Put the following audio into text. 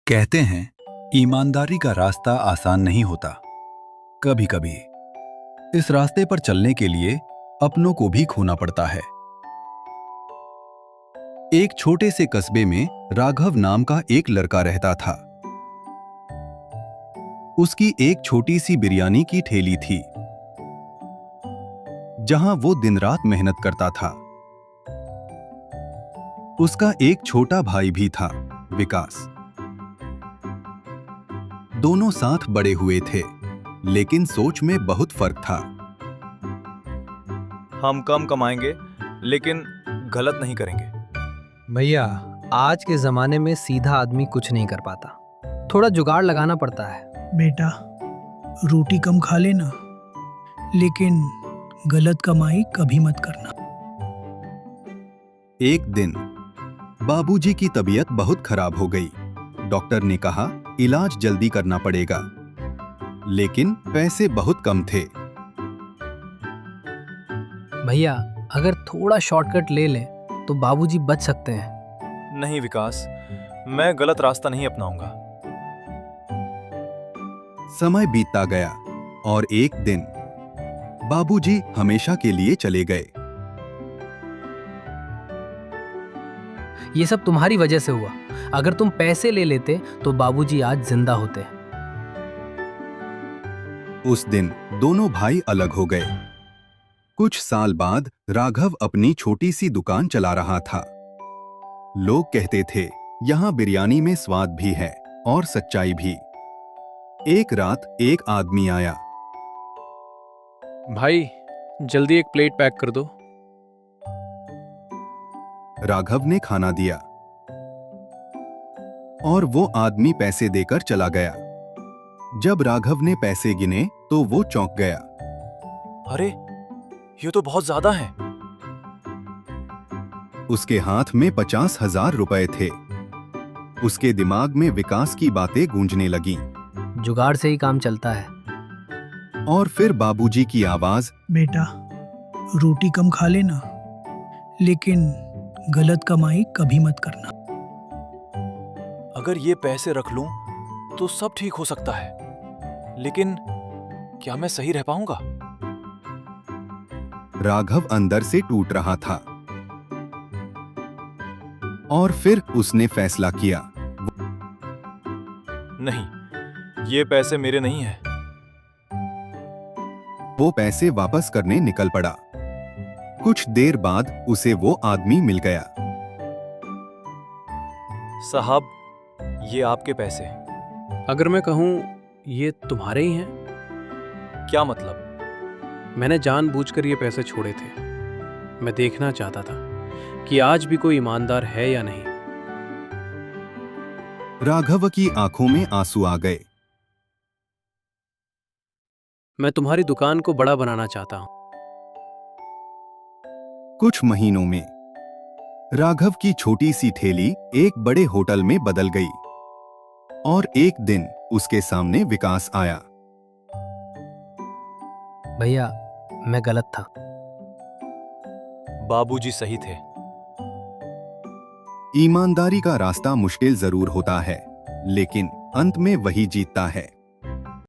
कहते हैं ईमानदारी का रास्ता आसान नहीं होता। कभी कभी इस रास्ते पर चलने के लिए अपनों को भी खोना पड़ता है। एक छोटे से कस्बे में राघव नाम का एक लड़का रहता था। उसकी एक छोटी सी बिरयानी की ठेली थी, जहां वो दिन रात मेहनत करता था। उसका एक छोटा भाई भी था, विकास। दोनों साथ बड़े हुए थे, लेकिन सोच में बहुत फर्क था। हम कम कमाएंगे, लेकिन गलत नहीं करेंगे। भैया, आज के जमाने में सीधा आदमी कुछ नहीं कर पाता, थोड़ा जुगाड़ लगाना पड़ता है। बेटा, रोटी कम खा लेना, लेकिन गलत कमाई कभी मत करना। एक दिन बाबूजी की तबीयत बहुत खराब हो गई। डॉक्टर ने कहा इलाज जल्दी करना पड़ेगा, लेकिन पैसे बहुत कम थे। भैया, अगर थोड़ा शॉर्टकट ले लें तो बाबूजी बच सकते हैं। नहीं विकास, मैं गलत रास्ता नहीं अपनाऊंगा। समय बीतता गया और एक दिन बाबूजी हमेशा के लिए चले गए। ये सब तुम्हारी वजह से हुआ। अगर तुम पैसे ले लेते तो बाबूजी आज जिंदा होते। उस दिन दोनों भाई अलग हो गए। कुछ साल बाद राघव अपनी छोटी सी दुकान चला रहा था। लोग कहते थे, यहाँ बिरयानी में स्वाद भी है और सच्चाई भी। एक रात एक आदमी आया। भाई, जल्दी एक प्लेट पैक कर दो। राघव ने खाना दिया और वो आदमी पैसे देकर चला गया। जब राघव ने पैसे गिने तो वो चौंक गया। अरे, ये तो बहुत ज्यादा है। उसके हाथ में 50,000 रुपए थे। उसके दिमाग में विकास की बातें गूंजने लगीं। जुगाड़ से ही काम चलता है। और फिर बाबूजी की आवाज, बेटा, रोटी कम खा लेना, लेकिन गलत कमाई कभी मत करना। अगर ये पैसे रख लूं तो सब ठीक हो सकता है, लेकिन क्या मैं सही रह पाऊंगा? राघव अंदर से टूट रहा था। और फिर उसने फैसला किया, नहीं, ये पैसे मेरे नहीं हैं। वो पैसे वापस करने निकल पड़ा। कुछ देर बाद उसे वो आदमी मिल गया। साहब, ये आपके पैसे। अगर मैं कहूं ये तुम्हारे ही हैं? क्या मतलब? मैंने जानबूझकर ये पैसे छोड़े थे। मैं देखना चाहता था कि आज भी कोई ईमानदार है या नहीं। राघव की आंखों में आंसू आ गए। मैं तुम्हारी दुकान को बड़ा बनाना चाहता हूं। कुछ महीनों में राघव की छोटी सी ठेली एक बड़े होटल में बदल गई। और एक दिन उसके सामने विकास आया। भैया, मैं गलत था। बाबूजी सही थे। ईमानदारी का रास्ता मुश्किल जरूर होता है, लेकिन अंत में वही जीतता है।